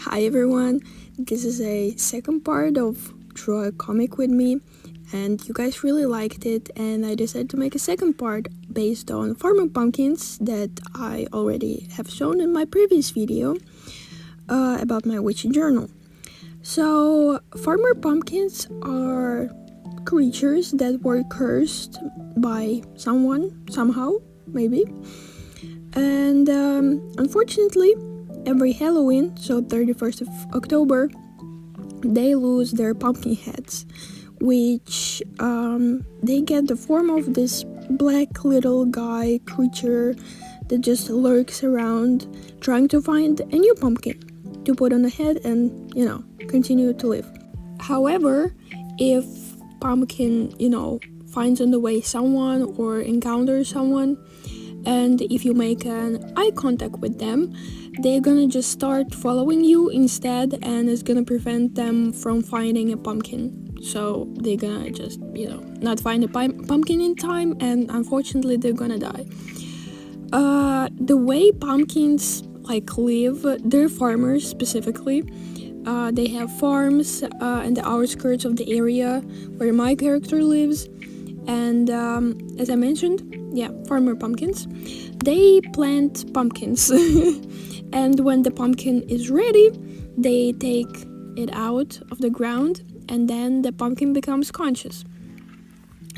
Hi everyone, this is a second part of Draw a Comic with me, and you guys really liked it, and I decided to make a second part based on farmer pumpkins that I already have shown in my previous video about my witchy journal. So farmer pumpkins are creatures that were cursed by someone, somehow, maybe, and unfortunately every Halloween, so 31st of October, they lose their pumpkin heads, which they get the form of this black little guy creature that just lurks around trying to find a new pumpkin to put on the head and, continue to live. However, if pumpkin, finds on the way someone or encounters someone, and if you make an eye contact with them, they're gonna just start following you instead, and it's gonna prevent them from finding a pumpkin. So they're gonna just, not find a pumpkin in time, and unfortunately they're gonna die. The way pumpkins live, they're farmers specifically. They have farms in the outskirts of the area where my character lives, and as I mentioned, farmer pumpkins. They plant pumpkins, and when the pumpkin is ready, they take it out of the ground, and then the pumpkin becomes conscious.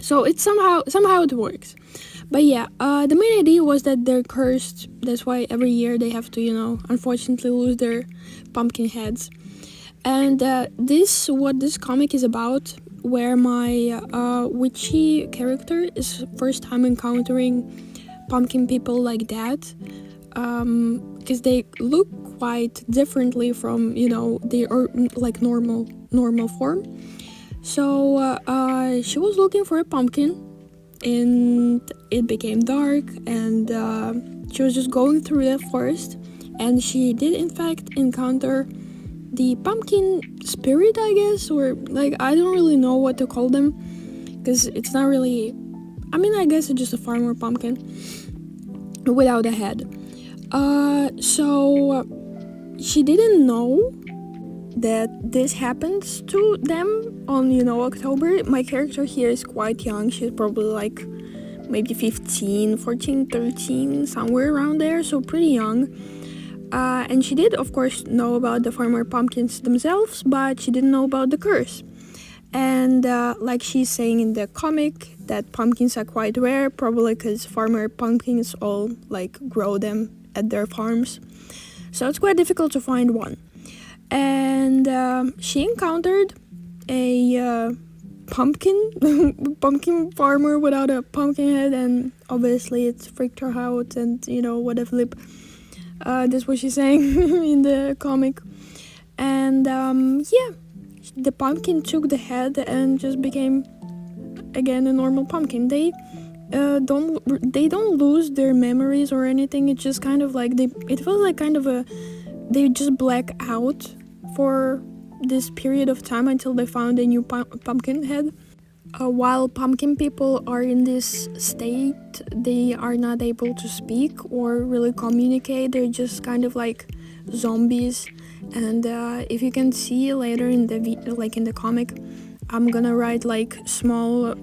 So it's somehow it works. But the main idea was that they're cursed. That's why every year they have to, unfortunately lose their pumpkin heads. And what this comic is about, where my witchy character is first time encountering pumpkin people like that, because they look quite differently from their normal form. So she was looking for a pumpkin, and it became dark, and she was just going through the forest, and she did in fact encounter the pumpkin spirit, I guess, or I don't really know what to call them, because it's not really, I guess it's just a farmer pumpkin without a head. So she didn't know that this happens to them on October. My character here is quite young. She's probably maybe 15, 14, 13, somewhere around there, so pretty young. And she did, of course, know about the farmer pumpkins themselves, but she didn't know about the curse. And like she's saying in the comic, that pumpkins are quite rare, probably because farmer pumpkins all grow them at their farms. So it's quite difficult to find one. And she encountered a pumpkin farmer without a pumpkin head, and obviously it freaked her out, and what a flip. That's what she's saying in the comic. And the pumpkin took the head and just became again a normal pumpkin. They don't lose their memories or anything. It's just kind of it feels like kind of they just black out for this period of time until they found a new pumpkin head. While pumpkin people are in this state, they are not able to speak or really communicate. They're just kind of like zombies. And if you can see later in the in the comic, I'm gonna write small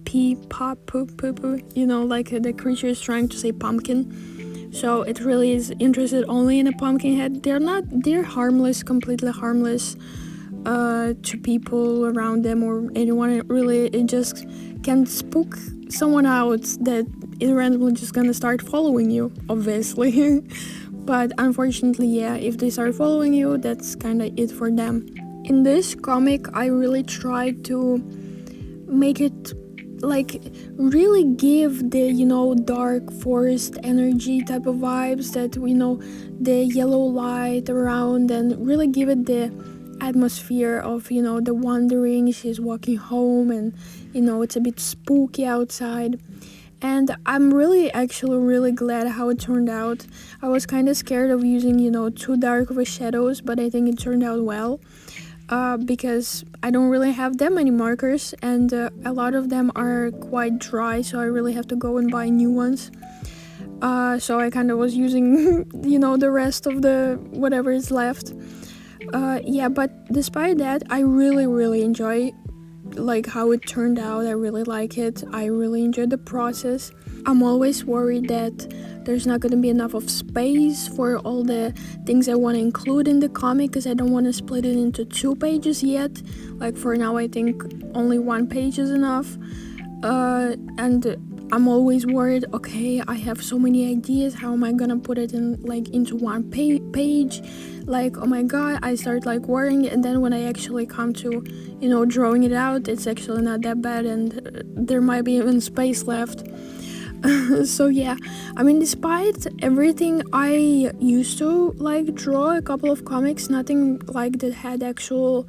p pop poop poo poo. The creature is trying to say pumpkin. So it really is interested only in a pumpkin head. They're harmless, completely harmless to people around them or anyone. Really, it just can spook someone out that is randomly just gonna start following you, obviously. But unfortunately, if they start following you, that's kind of it for them. In this comic, I really tried to make it really give the dark forest energy type of vibes, that the yellow light around, and really give it the atmosphere of the wandering. She's walking home, and it's a bit spooky outside. And I'm really glad how it turned out. I was kind of scared of using too dark of a shadows, but I think it turned out well. Because I don't really have that many markers, and a lot of them are quite dry, so I really have to go and buy new ones. So I kind of was using the rest of the whatever is left. Yeah, but despite that, I really enjoy like how it turned out. I really like it. I really enjoyed the process. I'm always worried that there's not going to be enough of space for all the things I want to include in the comic, because I don't want to split it into 2 pages yet. Like for now, I think only 1 page is enough. And I'm always worried, okay, I have so many ideas, how am I gonna put it in like into 1 page? Like, oh my god, I start like worrying, and then when I actually come to drawing it out, it's actually not that bad, and there might be even space left. So yeah, I mean, despite everything, I used to like draw a couple of comics, nothing like that had actual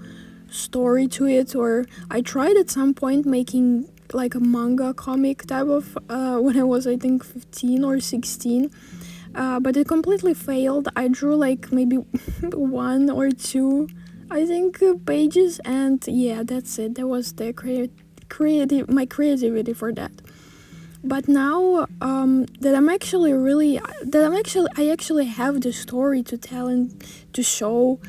story to it, or I tried at some point making like a manga comic type of when I was, I think, 15 or 16, but it completely failed. I drew like maybe 1 or 2, I think, pages, and yeah, that's it. That was the my creativity for that. But now that I actually have the story to tell and to show,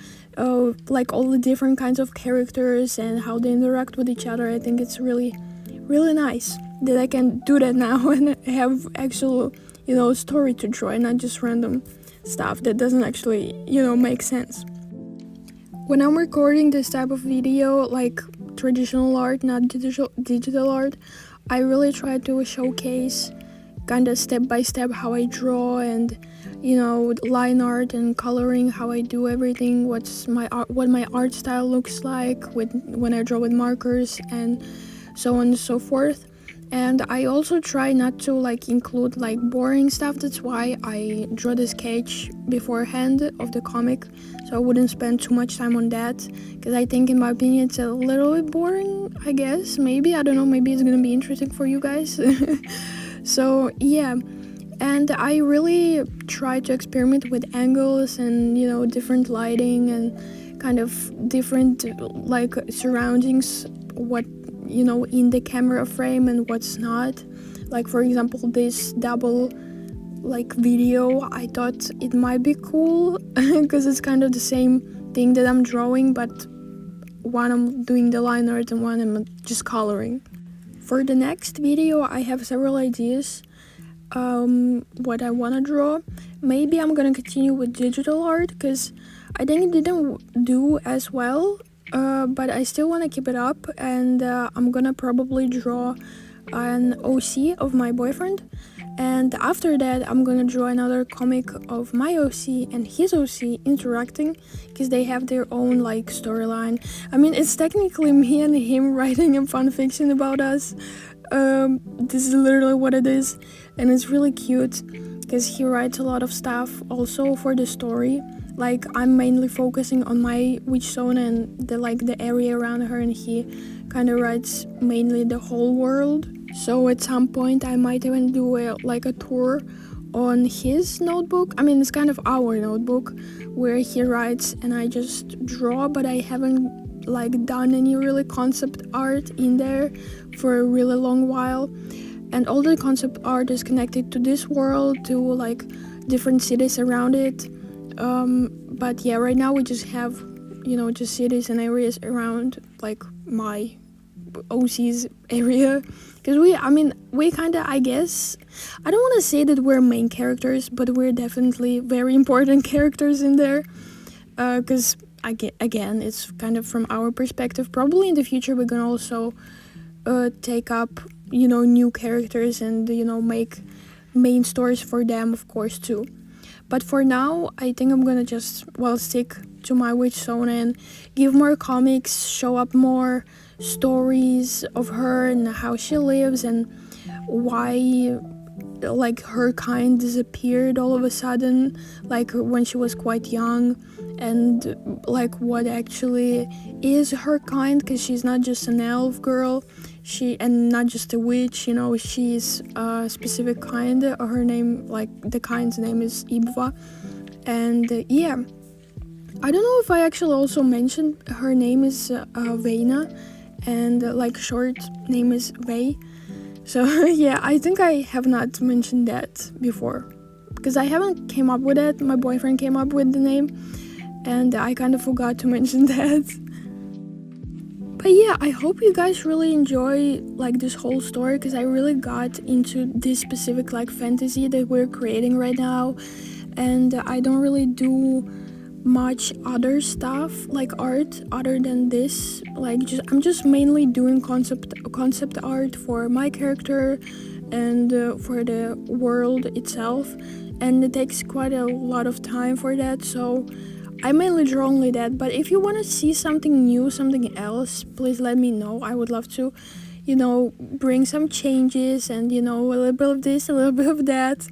like all the different kinds of characters and how they interact with each other, I think it's really nice that I can do that now and have actual story to draw, and not just random stuff that doesn't actually make sense. When I'm recording this type of video, like traditional art, not digital art, I really try to showcase kind of step by step how I draw, and line art and coloring, how I do everything, what my art style looks like when I draw with markers, and so on and so forth. And I also try not to like include like boring stuff. That's why I draw the sketch beforehand of the comic, so I wouldn't spend too much time on that, because I think, in my opinion, it's a little bit boring, I guess. Maybe, I don't know, maybe it's gonna be interesting for you guys. So yeah, and I really try to experiment with angles and different lighting and kind of different like surroundings, what in the camera frame and what's not. Like for example, this double like video, I thought it might be cool because it's kind of the same thing that I'm drawing, but one I'm doing the line art and one I'm just coloring. For the next video, I have several ideas what I want to draw. Maybe I'm gonna continue with digital art, because I think it didn't do as well, but I still want to keep it up, and I'm gonna probably draw an OC of my boyfriend, and after that I'm gonna draw another comic of my OC and his OC interacting, because they have their own like storyline. I mean, it's technically me and him writing a fan fiction about us. This is literally what it is, and it's really cute because he writes a lot of stuff also for the story. Like, I'm mainly focusing on my witch zone and the area around her, and he kind of writes mainly the whole world. So at some point I might even do a tour on his notebook. I mean, it's kind of our notebook where he writes and I just draw, but I haven't done any really concept art in there for a really long while. And all the concept art is connected to this world, to different cities around it. But yeah, right now we just have just cities and areas around my OC's area, because we kind of, I guess, I don't want to say that we're main characters, but we're definitely very important characters in there, because again, it's kind of from our perspective. Probably in the future we're gonna also take up new characters and make main stories for them, of course, too. But for now, I think I'm gonna just stick to my witch zone and give more comics, show up more stories of her and how she lives, and why her kind disappeared all of a sudden, when she was quite young, and what actually is her kind, because she's not just an elf girl, and not just a witch, she's a specific kind. Her name, the kind's name is Ibva, and yeah, I don't know if I actually also mentioned her name is Veina, and short name is Vei. So yeah, I think I have not mentioned that before, because I haven't came up with it. My boyfriend came up with the name, and I kind of forgot to mention that. But yeah, I hope you guys really enjoy like this whole story, because I really got into this specific like fantasy that we're creating right now, and I don't really do much other stuff like art other than this. Like I'm just mainly doing concept art for my character and for the world itself, and it takes quite a lot of time for that, so I mainly draw only that. But if you want to see something new, something else, please let me know. I would love to, bring some changes and, a little bit of this, a little bit of that.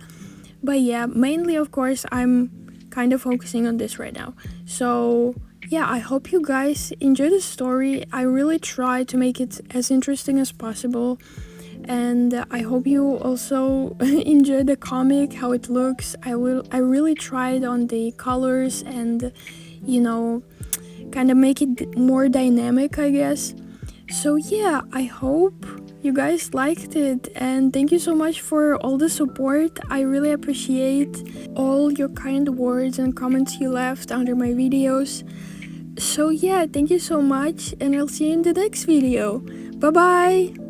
But yeah, mainly, of course, I'm kind of focusing on this right now. So yeah, I hope you guys enjoy the story. I really try to make it as interesting as possible. And I hope you also enjoy the comic, how it looks. I really tried on the colors and, kind of make it more dynamic, I guess. So yeah, I hope you guys liked it, and thank you so much for all the support. I really appreciate all your kind words and comments you left under my videos. So yeah, thank you so much, and I'll see you in the next video. Bye bye!